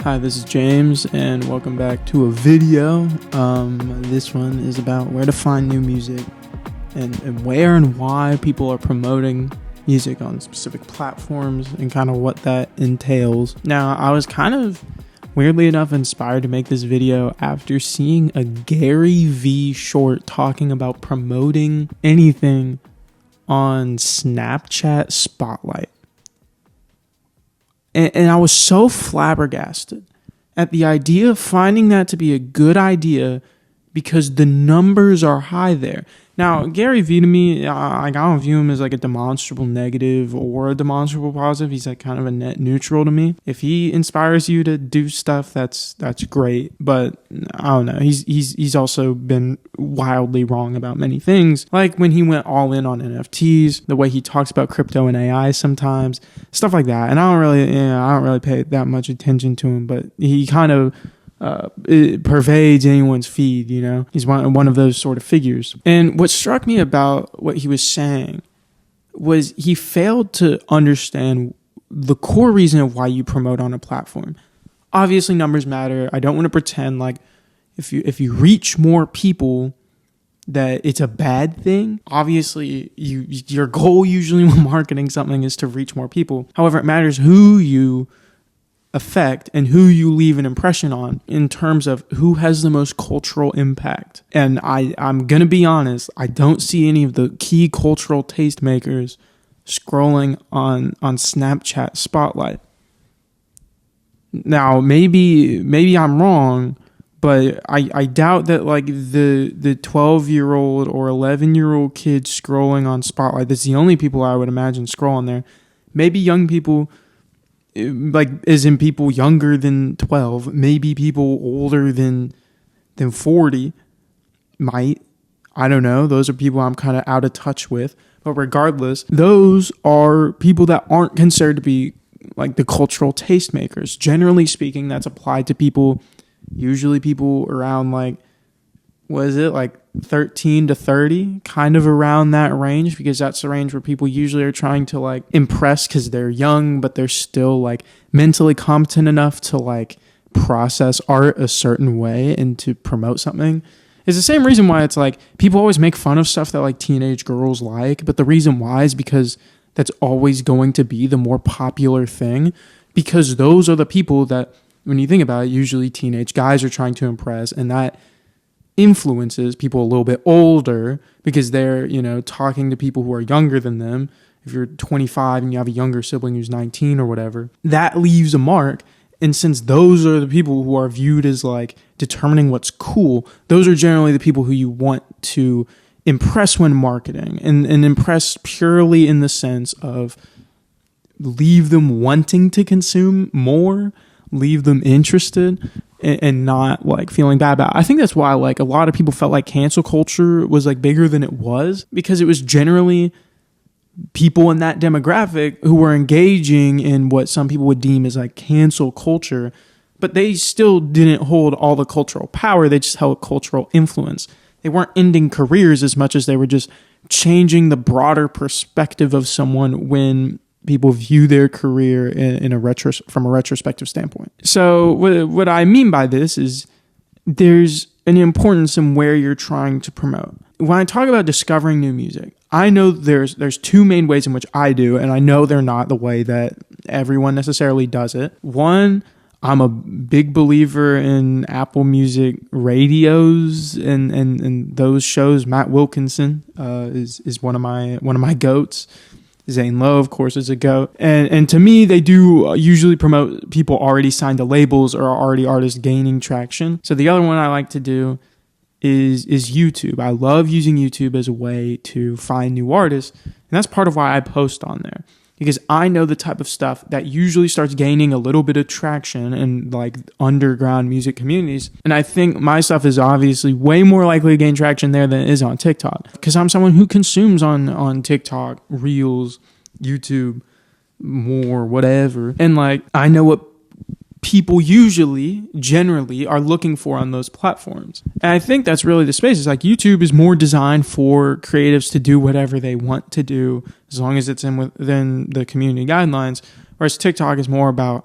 Hi, this is James, and welcome back to a video. This one is about where to find new music and where and why people are promoting music on specific platforms and kind of what that entails. Now, I was kind of weirdly enough inspired to make this video after seeing a Gary Vee short talking about promoting anything on Snapchat Spotlight. And I was so flabbergasted at the idea of finding that to be a good idea because the numbers are high there. Now, Gary Vee to me, I don't view him as like a demonstrable negative or a demonstrable positive. He's like kind of a net neutral to me. If he inspires you to do stuff, that's great. But I don't know. He's also been wildly wrong about many things. Like when he went all in on NFTs, the way he talks about crypto and AI sometimes, stuff like that. And I don't really pay that much attention to him, but he kind of it pervades anyone's feed, you know. He's one of those sort of figures. And what struck me about what he was saying was he failed to understand the core reason of why you promote on a platform. Obviously, numbers matter. I don't want to pretend like if you reach more people that it's a bad thing. Obviously, your goal usually when marketing something is to reach more people. However, it matters who you affect and who you leave an impression on in terms of who has the most cultural impact. And I'm going to be honest, I don't see any of the key cultural tastemakers scrolling on Snapchat Spotlight. Now, maybe I'm wrong, but I doubt that like the 12-year-old or 11-year-old kids scrolling on Spotlight, that's the only people I would imagine scrolling there. Maybe young people, like as in people younger than 12, maybe people older than 40 might. I don't know. Those are people I'm kind of out of touch with. But regardless, those are people that aren't considered to be like the cultural tastemakers. Generally speaking, that's applied to people, usually people around like, what is it, like 13 to 30, kind of around that range, because that's the range where people usually are trying to like impress because they're young, but they're still like mentally competent enough to like process art a certain way and to promote something. It's the same reason why it's like people always make fun of stuff that like teenage girls like, but the reason why is because that's always going to be the more popular thing, because those are the people that, when you think about it, usually teenage guys are trying to impress, and that influences people a little bit older because they're, you know, talking to people who are younger than them. If you're 25 and you have a younger sibling who's 19 or whatever, that leaves a mark. And since those are the people who are viewed as like determining what's cool, those are generally the people who you want to impress when marketing, and impress purely in the sense of leave them wanting to consume more, leave them interested, and not like feeling bad about it. I think that's why like a lot of people felt like cancel culture was like bigger than it was, because it was generally people in that demographic who were engaging in what some people would deem as like cancel culture, but they still didn't hold all the cultural power. They just held cultural influence. They weren't ending careers as much as they were just changing the broader perspective of someone when people view their career from a retrospective standpoint. So what I mean by this is there's an importance in where you're trying to promote. When I talk about discovering new music, I know there's two main ways in which I do, and I know they're not the way that everyone necessarily does it. One, I'm a big believer in Apple Music radios and those shows. Matt Wilkinson is one of my goats. Zane Lowe, of course, is a GOAT. And to me, they do usually promote people already signed to labels or already artists gaining traction. So the other one I like to do is YouTube. I love using YouTube as a way to find new artists. And that's part of why I post on there, because I know the type of stuff that usually starts gaining a little bit of traction in like underground music communities. And I think my stuff is obviously way more likely to gain traction there than it is on TikTok, because I'm someone who consumes on TikTok, Reels, YouTube, more, whatever. And like, I know what people generally are looking for on those platforms. And I think that's really the space. It's like YouTube is more designed for creatives to do whatever they want to do as long as it's within the community guidelines, whereas TikTok is more about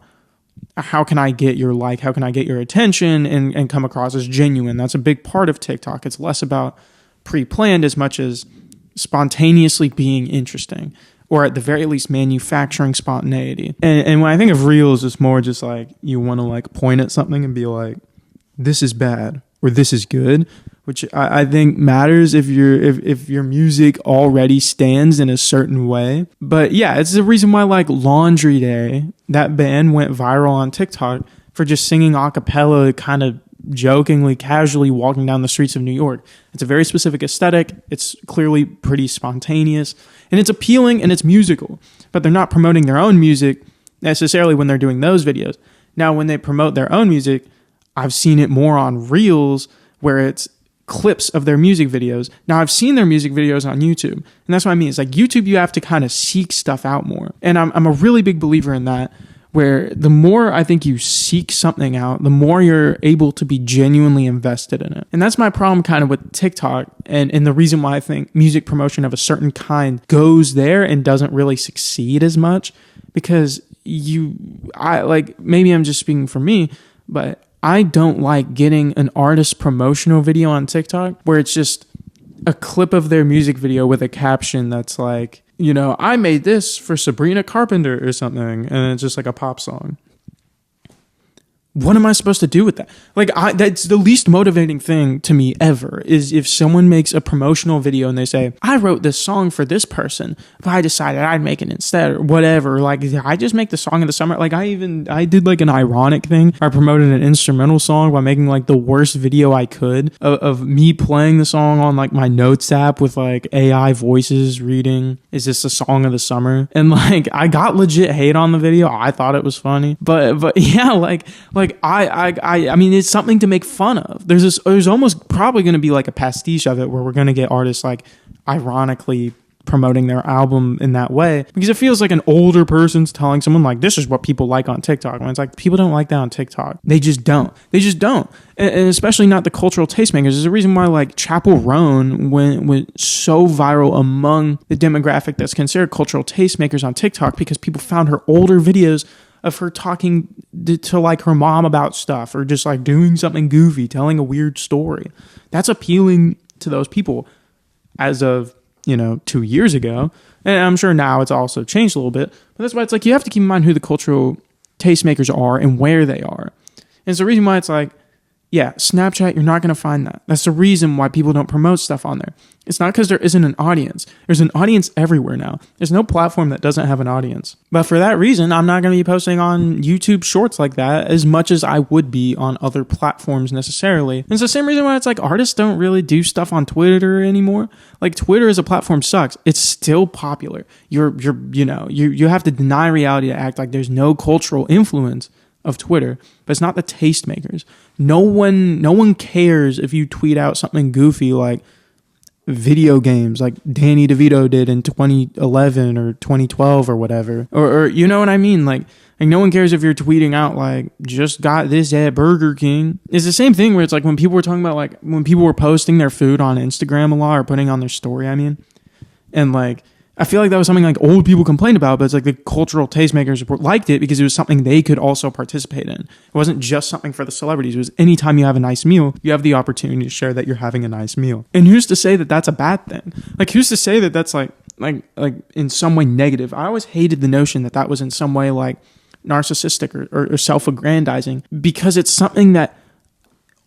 how can I get your like, how can I get your attention and come across as genuine? That's a big part of TikTok. It's less about pre-planned as much as spontaneously being interesting, or at the very least manufacturing spontaneity. And when I think of Reels, it's more just like you want to like point at something and be like, this is bad or this is good, which I think matters if your music already stands in a certain way. But yeah, it's the reason why like Laundry Day, that band went viral on TikTok for just singing a cappella, kind of jokingly, casually walking down the streets of New York. It's a very specific aesthetic. It's clearly pretty spontaneous and it's appealing and it's musical, but they're not promoting their own music necessarily when they're doing those videos. Now, when they promote their own music, I've seen it more on Reels where it's clips of their music videos. Now, I've seen their music videos on YouTube, and that's what I mean. It's like YouTube, you have to kind of seek stuff out more. And I'm a really big believer in that, where the more I think you seek something out, the more you're able to be genuinely invested in it. And that's my problem kind of with TikTok, and the reason why I think music promotion of a certain kind goes there and doesn't really succeed as much, because maybe I'm just speaking for me, but I don't like getting an artist promotional video on TikTok where it's just a clip of their music video with a caption that's like, you know, I made this for Sabrina Carpenter or something, and it's just like a pop song. What am I supposed to do with that? Like, that's the least motivating thing to me ever, is if someone makes a promotional video and they say, I wrote this song for this person, but I decided I'd make it instead, or whatever. Like, I just make the song of the summer. Like, I did like an ironic thing. I promoted an instrumental song by making like the worst video I could of me playing the song on like my notes app with like AI voices reading, is this a song of the summer? And like, I got legit hate on the video. I thought it was funny, but yeah, like I mean, it's something to make fun of. There's almost probably going to be like a pastiche of it where we're going to get artists like ironically promoting their album in that way, because it feels like an older person's telling someone like, this is what people like on TikTok, when it's like, people don't like that on TikTok. They just don't. And especially not the cultural tastemakers. There's a reason why like Chapel Roan went so viral among the demographic that's considered cultural tastemakers on TikTok, because people found her older videos of her talking to like her mom about stuff, or just like doing something goofy, telling a weird story. That's appealing to those people as of, 2 years ago. And I'm sure now it's also changed a little bit, but that's why it's like, you have to keep in mind who the cultural tastemakers are and where they are. And it's the reason why it's like, yeah, Snapchat, you're not going to find that. That's the reason why people don't promote stuff on there. It's not because there isn't an audience. There's an audience everywhere now. There's no platform that doesn't have an audience. But for that reason, I'm not going to be posting on YouTube Shorts like that as much as I would be on other platforms necessarily. And it's the same reason why it's like artists don't really do stuff on Twitter anymore. Like, Twitter as a platform sucks. It's still popular. You have to deny reality to act like there's no cultural influence of Twitter, but it's not the tastemakers. No one cares if you tweet out something goofy like video games, like Danny DeVito did in 2011 or 2012 or whatever, or you know what I mean? Like no one cares if you're tweeting out like, just got this at Burger King. It's the same thing where it's like when people were talking about like when people were posting their food on Instagram a lot, or putting on their story, and like, I feel like that was something like old people complained about, but it's like the cultural tastemakers liked it because it was something they could also participate in. It wasn't just something for the celebrities. It was anytime you have a nice meal, you have the opportunity to share that you're having a nice meal. And who's to say that that's a bad thing? Like, who's to say that that's like in some way negative? I always hated the notion that was in some way like narcissistic or self-aggrandizing, because it's something that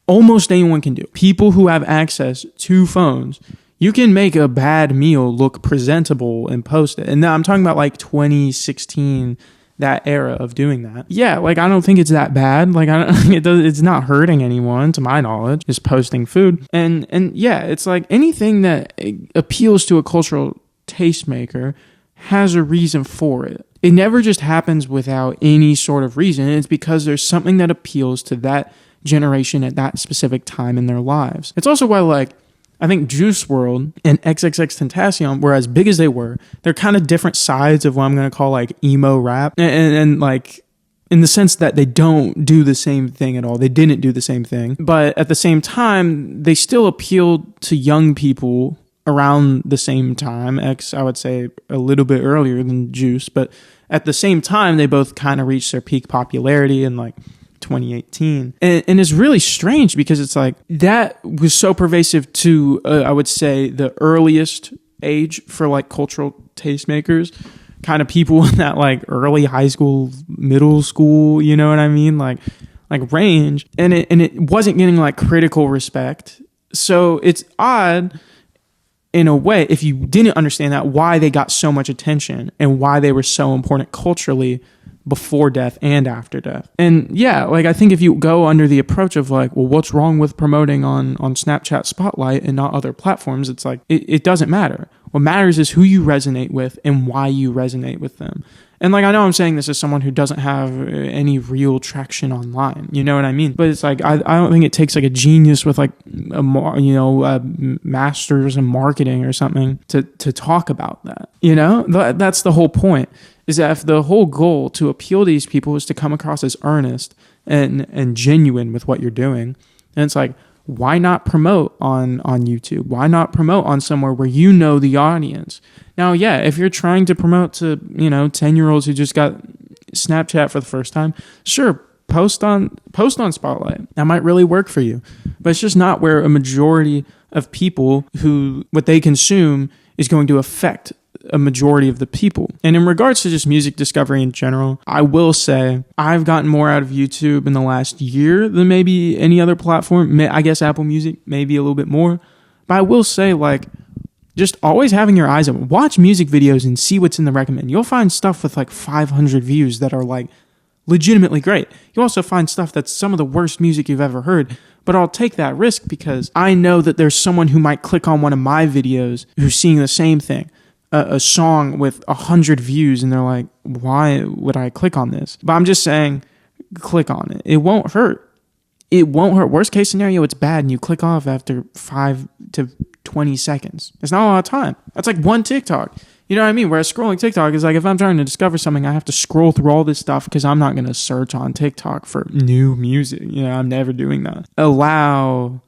almost anyone can do. People who have access to phones, you can make a bad meal look presentable and post it. And now I'm talking about like 2016, that era of doing that. Yeah, like, I don't think it's that bad. Like, it's not hurting anyone, to my knowledge, just posting food. And yeah, it's like anything that appeals to a cultural tastemaker has a reason for it. It never just happens without any sort of reason. It's because there's something that appeals to that generation at that specific time in their lives. It's also why, like, I think Juice WRLD and XXXTentacion were as big as they were. They're kind of different sides of what I'm going to call like emo rap. And like, in the sense that they don't do the same thing at all. They didn't do the same thing. But at the same time, they still appealed to young people around the same time. X, I would say, a little bit earlier than Juice. But At the same time, they both kind of reached their peak popularity in like 2018. And it's really strange because it's like that was so pervasive to, I would say, the earliest age for like cultural tastemakers, kind of people in that like early high school, middle school, you know what I mean? Like range. And it wasn't getting like critical respect. So it's odd in a way, if you didn't understand that, why they got so much attention and why they were so important culturally before death and after death. And yeah, like I think if you go under the approach of like, well, what's wrong with promoting on Snapchat Spotlight and not other platforms? It's like, it doesn't matter. What matters is who you resonate with and why you resonate with them. And like, I know I'm saying this as someone who doesn't have any real traction online, you know what I mean? But it's like, I don't think it takes like a genius with like, a master's in marketing or something to talk about that, you know? That's the whole point, is that if the whole goal to appeal to these people is to come across as earnest and genuine with what you're doing, and it's like, why not promote on YouTube? Why not promote on somewhere where you know the audience? Now, yeah, if you're trying to promote to, 10-year-olds who just got Snapchat for the first time, sure, post on Spotlight. That might really work for you. But it's just not where a majority of people who what they consume is going to affect a majority of the people. And in regards to just music discovery in general, I will say I've gotten more out of YouTube in the last year than maybe any other platform. I guess Apple Music, maybe a little bit more. But I will say, like, just always having your eyes open. Watch music videos and see what's in the recommend. You'll find stuff with like 500 views that are like legitimately great. You'll also find stuff that's some of the worst music you've ever heard. But I'll take that risk because I know that there's someone who might click on one of my videos who's seeing the same thing. A song with 100 views, and they're like, why would I click on this? But I'm just saying, click on it. It won't hurt. It won't hurt. Worst case scenario, it's bad and you click off after 5 to 20 seconds. It's not a lot of time. That's like one TikTok. You know what I mean? Whereas scrolling TikTok is like, if I'm trying to discover something, I have to scroll through all this stuff because I'm not going to search on TikTok for new music. I'm never doing that. Allow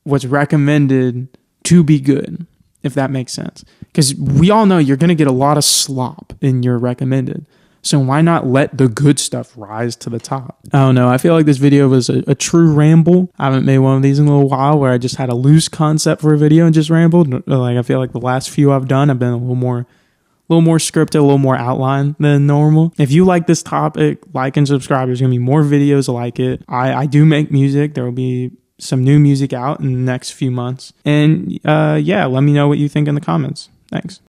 what's recommended to be good, if that makes sense. Because we all know you're going to get a lot of slop in your recommended. So why not let the good stuff rise to the top? I don't know. I feel like this video was a true ramble. I haven't made one of these in a little while where I just had a loose concept for a video and just rambled. Like, I feel like the last few I've done have been a little more scripted, a little more outlined than normal. If you like this topic, like and subscribe. There's going to be more videos like it. I do make music. There will be some new music out in the next few months. And yeah, let me know what you think in the comments. Thanks.